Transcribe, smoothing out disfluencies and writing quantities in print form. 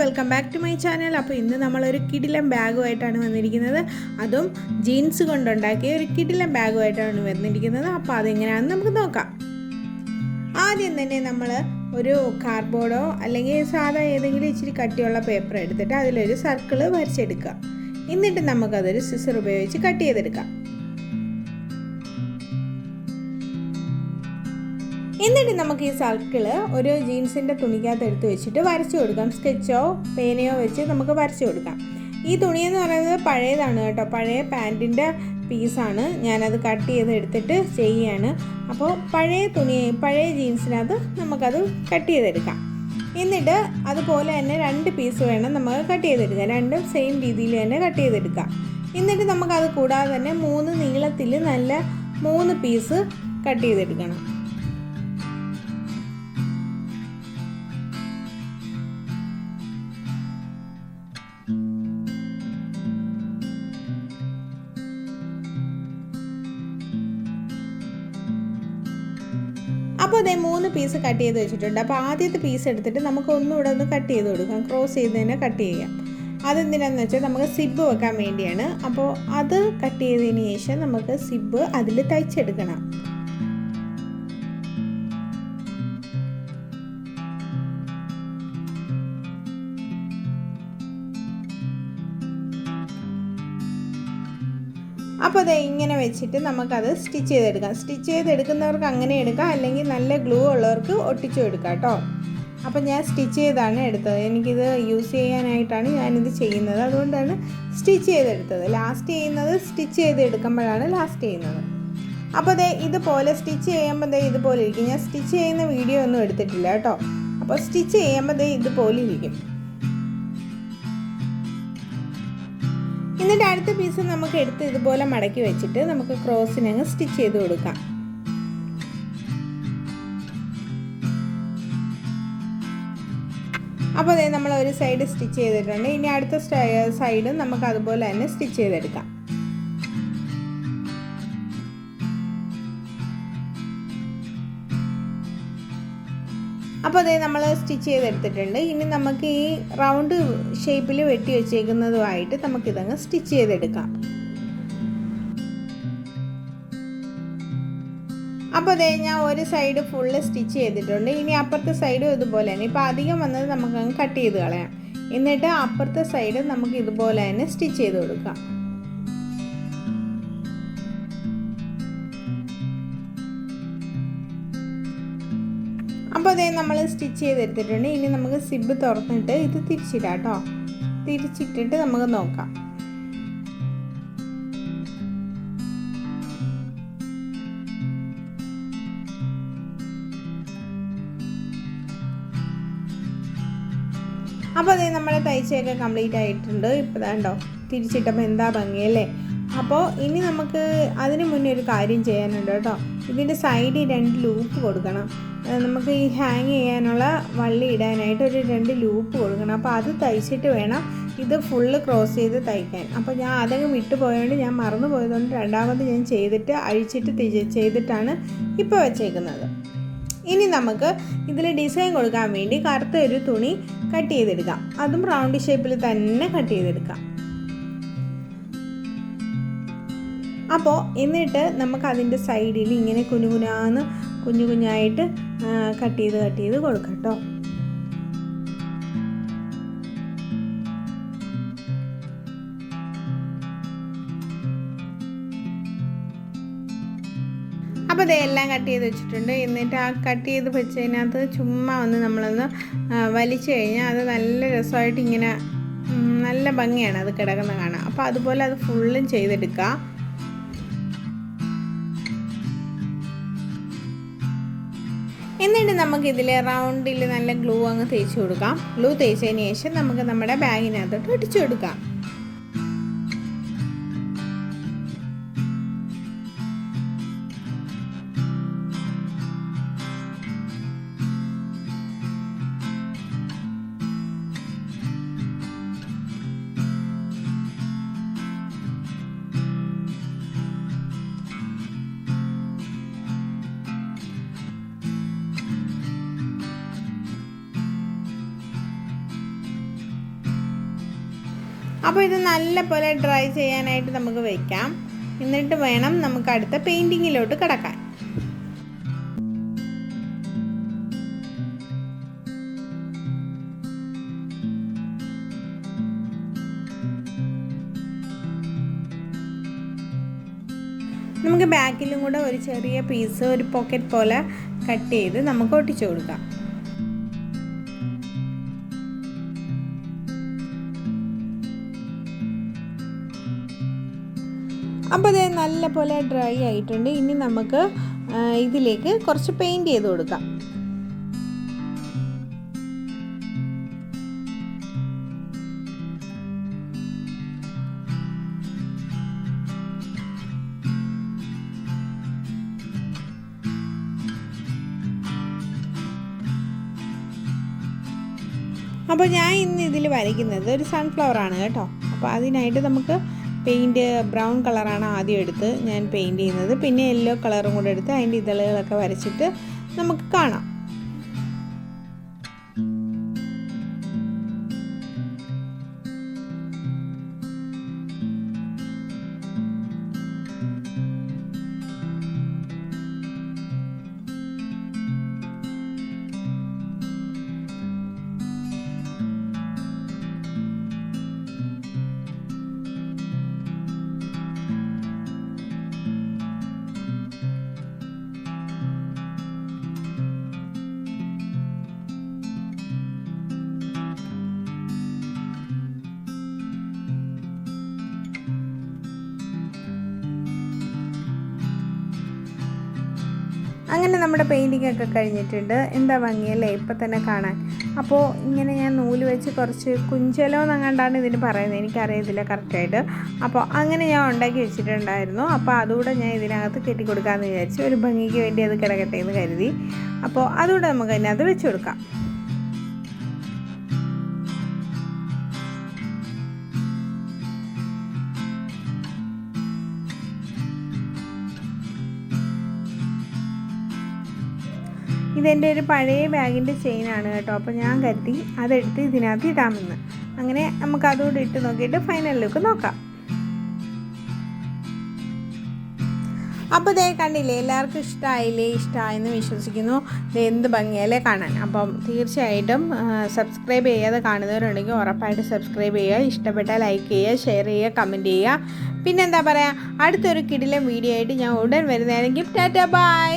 Welcome back to my channel. അപ്പോൾ ഇന്ന് നമ്മളൊരു കിടിലൻ ബാഗുമായിട്ടാണ് വന്നിരിക്കുന്നത്. അതും ജീൻസ് കൊണ്ടുണ്ടാക്കിയ ഒരു കിടിലൻ ബാഗുമായിട്ടാണ് വന്നിരിക്കുന്നത്. അപ്പോൾ അതെങ്ങനെയാണെന്ന് നമുക്ക് നോക്കാം. ആദ്യം തന്നെ നമ്മൾ ഒരു കാർഡ്ബോർഡോ അല്ലെങ്കിൽ സാധാ ഏതെങ്കിലും ഇച്ചിരി കട്ടിയുള്ള പേപ്പർ എടുത്തിട്ട് അതിലൊരു സർക്കിള് വരച്ചെടുക്കുക. എന്നിട്ട് നമുക്കതൊരു സിസർ ഉപയോഗിച്ച് കട്ട് ചെയ്തെടുക്കാം. എന്നിട്ട് നമുക്ക് ഈ സർക്കിള് ഒരു ജീൻസിൻ്റെ തുണിക്കകത്ത് എടുത്ത് വെച്ചിട്ട് വരച്ചു കൊടുക്കാം. സ്കെച്ചോ പേനയോ വെച്ച് നമുക്ക് വരച്ചു കൊടുക്കാം. ഈ തുണിയെന്ന് പറയുന്നത് പഴയതാണ് കേട്ടോ, പഴയ പാൻറ്റിൻ്റെ പീസാണ്. ഞാനത് കട്ട് ചെയ്ത് എടുത്തിട്ട് ചെയ്യുകയാണ്. അപ്പോൾ പഴയ ജീൻസിനകത്ത് നമുക്കത് കട്ട് ചെയ്തെടുക്കാം. എന്നിട്ട് അതുപോലെ തന്നെ 2 പീസ് വേണം നമുക്ക് കട്ട് ചെയ്തെടുക്കാം. രണ്ടും സെയിം രീതിയിൽ തന്നെ കട്ട് ചെയ്തെടുക്കാം. എന്നിട്ട് നമുക്കത് കൂടാതെ തന്നെ 3 നീളത്തിൽ നല്ല 3 പീസ് കട്ട് ചെയ്തെടുക്കണം. അപ്പോൾ അതേ 3 പീസ് കട്ട് ചെയ്ത് വെച്ചിട്ടുണ്ട്. അപ്പോൾ ആദ്യത്തെ പീസ് എടുത്തിട്ട് നമുക്ക് ഒന്നുകൂടെ ഒന്ന് കട്ട് ചെയ്ത് കൊടുക്കാം. ക്രോസ് ചെയ്ത് തന്നെ കട്ട് ചെയ്യാം. അതെന്തിനാന്ന് വെച്ചാൽ നമുക്ക് സിബ് വെക്കാൻ വേണ്ടിയാണ്. അപ്പോൾ അത് കട്ട് ചെയ്തതിന് ശേഷം നമുക്ക് സിബ് അതിൽ തയ്ച്ചെടുക്കണം. അപ്പോൾ അത് ഇങ്ങനെ വെച്ചിട്ട് നമുക്കത് സ്റ്റിച്ച് ചെയ്തെടുക്കാം. സ്റ്റിച്ച് ചെയ്തെടുക്കുന്നവർക്ക് അങ്ങനെ എടുക്കാം, അല്ലെങ്കിൽ നല്ല ഗ്ലൂ ഉള്ളവർക്ക് ഒട്ടിച്ചു എടുക്കാം കേട്ടോ. അപ്പോൾ ഞാൻ സ്റ്റിച്ച് ചെയ്താണ് എടുത്തത്. എനിക്കിത് യൂസ് ചെയ്യാനായിട്ടാണ് ഞാനിത് ചെയ്യുന്നത്. അതുകൊണ്ടാണ് സ്റ്റിച്ച് ചെയ്തെടുത്തത്. ലാസ്റ്റ് ചെയ്യുന്നത് സ്റ്റിച്ച് ചെയ്തെടുക്കുമ്പോഴാണ് ലാസ്റ്റ് ചെയ്യുന്നത്. അപ്പോൾ ഇതുപോലെ സ്റ്റിച്ച് ചെയ്യുമ്പോൾ ഇതുപോലെ ഇരിക്കും. ഞാൻ സ്റ്റിച്ച് ചെയ്യുന്ന വീഡിയോ ഒന്നും എടുത്തിട്ടില്ല കേട്ടോ. അപ്പോൾ സ്റ്റിച്ച് ചെയ്യുമ്പോൾ ഇതുപോലെ ഇരിക്കും. എന്നിട്ട് അടുത്ത പീസ് നമുക്ക് എടുത്ത് ഇതുപോലെ മടക്കി വെച്ചിട്ട് നമുക്ക് ക്രോസിനങ്ങ് സ്റ്റിച്ച് ചെയ്ത് കൊടുക്കാം. അപ്പോൾ നമ്മൾ ഒരു സൈഡ് സ്റ്റിച്ച് ചെയ്തിട്ടുണ്ട്. ഇനി അടുത്ത സൈഡും നമുക്ക് അതുപോലെ തന്നെ സ്റ്റിച്ച് ചെയ്തെടുക്കാം. അപ്പോൾ നമ്മൾ സ്റ്റിച്ച് ചെയ്തെടുത്തിട്ടുണ്ട്. ഇനി നമുക്ക് ഈ റൗണ്ട് ഷേപ്പിൽ വെട്ടി വെച്ചേക്കുന്നതുമായിട്ട് നമുക്കിതങ്ങ് സ്റ്റിച്ച് ചെയ്തെടുക്കാം. അപ്പോൾ ഞാൻ ഒരു സൈഡ് ഫുള്ള് സ്റ്റിച്ച് ചെയ്തിട്ടുണ്ട്. ഇനി അപ്പുറത്തെ സൈഡും ഇതുപോലെ തന്നെ. ഇപ്പോൾ അധികം വന്നത് നമുക്കങ്ങ് കട്ട് ചെയ്ത് കളയാം. എന്നിട്ട് അപ്പുറത്തെ സൈഡ് നമുക്ക് ഇതുപോലെ തന്നെ സ്റ്റിച്ച് ചെയ്ത് കൊടുക്കാം. അപ്പോൾ നമ്മൾ സ്റ്റിച്ച് ചെയ്തെടുത്തിട്ടുണ്ട്. ഇനി നമുക്ക് സിബ് തുറന്നിട്ട് ഇത് തിരിച്ചിടാം കേട്ടോ. തിരിച്ചിട്ടിട്ട് നമുക്ക് നോക്കാം. അപ്പോൾ നമ്മുടെ തയ്ച്ചയൊക്കെ കംപ്ലീറ്റ് ആയിട്ടുണ്ട്. ഇപ്പോൾ കണ്ടോ, തിരിച്ചിട്ടപ്പോൾ എന്താ ഭംഗിയല്ലേ. അപ്പോൾ ഇനി നമുക്ക് അതിന് മുന്നേ ഒരു കാര്യം ചെയ്യാനുണ്ട് കേട്ടോ. ഇതിൻ്റെ സൈഡിൽ 2 ലൂപ്പ് കൊടുക്കണം. നമുക്ക് ഈ ഹാങ് ചെയ്യാനുള്ള വള്ളി ഇടാനായിട്ട് ഒരു 2 ലൂപ്പ് കൊടുക്കണം. അപ്പോൾ അത് തയ്ച്ചിട്ട് വേണം ഇത് ഫുള്ള് ക്രോസ് ചെയ്ത് തയ്ക്കാൻ. അപ്പോൾ ഞാൻ അതങ്ങ് വിട്ടു പോയതുകൊണ്ട്, ഞാൻ മറന്നു പോയതുകൊണ്ട് രണ്ടാമത് ഞാൻ ചെയ്തിട്ട് അഴിച്ചിട്ട് ചെയ്തിട്ടാണ് ഇപ്പോൾ വെച്ചേക്കുന്നത്. ഇനി നമുക്ക് ഇതിൽ ഡിസൈൻ കൊടുക്കാൻ വേണ്ടി കറുത്ത ഒരു തുണി കട്ട് ചെയ്തെടുക്കാം. അതും റൗണ്ട് ഷേപ്പിൽ തന്നെ കട്ട് ചെയ്തെടുക്കാം. അപ്പോൾ എന്നിട്ട് നമുക്ക് അതിൻ്റെ സൈഡിൽ ഇങ്ങനെ കുഞ്ഞായിട്ട് കട്ട് ചെയ്ത് കൊടുക്കാം കേട്ടോ. അപ്പോൾ ഇതെല്ലാം കട്ട് ചെയ്ത് വെച്ചിട്ടുണ്ട്. എന്നിട്ട് ആ കട്ട് ചെയ്ത് വെച്ചതിനകത്ത് ചുമ്മാ നമ്മളൊന്ന് വലിച്ചു കഴിഞ്ഞാൽ അത് നല്ല രസമായിട്ട് ഇങ്ങനെ നല്ല ഭംഗിയാണ് അത് കിടക്കുന്ന കാണാൻ. അപ്പോൾ അതുപോലെ അത് ഫുള്ളും ചെയ്തെടുക്കുക. എന്നിട്ട് നമുക്കിതിൽ റൗണ്ടിൽ നല്ല ഗ്ലൂ അങ്ങ് തേച്ച് കൊടുക്കാം. ഗ്ലൂ തേച്ചതിന് ശേഷം നമുക്ക് നമ്മുടെ ബാഗിനകത്തോട്ട് ഒട്ടിച്ചു കൊടുക്കാം. അപ്പോൾ ഇത് നല്ലപോലെ ഡ്രൈ ചെയ്യാനായിട്ട് നമുക്ക് വയ്ക്കാം. എന്നിട്ട് വേണം നമുക്ക് അടുത്ത പെയിൻറ്റിങ്ങിലോട്ട് കിടക്കാൻ. നമുക്ക് ബാക്കിലും കൂടെ ഒരു ചെറിയ പീസ്, ഒരു പോക്കറ്റ് പോലെ കട്ട് ചെയ്ത് നമുക്ക് ഒട്ടിച്ചു കൊടുക്കാം. അപ്പോൾ ഇത് നല്ല പോലെ ഡ്രൈ ആയിട്ടുണ്ട്. ഇനി നമുക്ക് ഇതിലേക്ക് കുറച്ച് പെയിൻറ്റ് ചെയ്ത് കൊടുക്കാം. അപ്പോൾ ഞാൻ ഇന്ന് ഇതിൽ വരയ്ക്കുന്നത് ഒരു സൺഫ്ലവറാണ് കേട്ടോ. അപ്പോൾ അതിനായിട്ട് നമുക്ക് പെയിൻറ്റ് ബ്രൗൺ കളറാണ് ആദ്യം എടുത്ത് ഞാൻ പെയിൻറ്റ് ചെയ്യുന്നത്. പിന്നെ യെല്ലോ കളറും കൂടെ എടുത്ത് അതിൻ്റെ ഇതളുകളൊക്കെ വരച്ചിട്ട് നമുക്ക് കാണാം. അങ്ങനെ നമ്മുടെ പെയിൻറ്റിംഗ് ഒക്കെ കഴിഞ്ഞിട്ടുണ്ട്. എന്താ ഭംഗിയല്ലേ ഇപ്പം തന്നെ കാണാൻ. അപ്പോൾ ഇങ്ങനെ ഞാൻ നൂല് വെച്ച് കുറച്ച് കുഞ്ചലോ എന്നങ്ങാണ്ടാണ് ഇതിന് പറയുന്നത്, എനിക്കറിയത്തില്ല കറക്റ്റായിട്ട്. അപ്പോൾ അങ്ങനെ ഞാൻ ഉണ്ടാക്കി വെച്ചിട്ടുണ്ടായിരുന്നു. അപ്പോൾ അതുകൂടെ ഞാൻ ഇതിനകത്ത് കെട്ടിക്കൊടുക്കാമെന്ന് വിചാരിച്ചു. ഒരു ഭംഗിക്ക് വേണ്ടി അത് കിടക്കട്ടെ എന്ന് കരുതി. അപ്പോൾ അതുകൂടെ നമുക്ക് അതിനകത്ത് വെച്ച് കൊടുക്കാം. ഇതെൻ്റെ ഒരു പഴയ ബാഗിൻ്റെ ചെയിനാണ് കേട്ടോ. അപ്പോൾ ഞാൻ കരുതി അതെടുത്ത് ഇതിനകത്ത് ഇടാമെന്ന്. അങ്ങനെ നമുക്ക് അതുകൂടെ ഇട്ട് നോക്കിയിട്ട് ഫൈനൽ ലുക്ക് നോക്കാം. അപ്പോൾ ഇതേ കണ്ടില്ലേ, എല്ലാവർക്കും ഇഷ്ടമായെന്ന് വിശ്വസിക്കുന്നു. ഇത് എന്ത് ഭംഗിയല്ലേ കാണാൻ. അപ്പം തീർച്ചയായിട്ടും സബ്സ്ക്രൈബ് ചെയ്യാതെ കാണുന്നവരുണ്ടെങ്കിൽ ഉറപ്പായിട്ട് സബ്സ്ക്രൈബ് ചെയ്യുക. ഇഷ്ടപ്പെട്ടാൽ ലൈക്ക് ചെയ്യുക, ഷെയർ ചെയ്യുക, കമൻറ്റ് ചെയ്യുക. പിന്നെന്താ പറയുക, അടുത്തൊരു കിടിലൻ വീഡിയോ ആയിട്ട് ഞാൻ ഉടൻ വരുന്നതായിരിക്കും. Tata bye.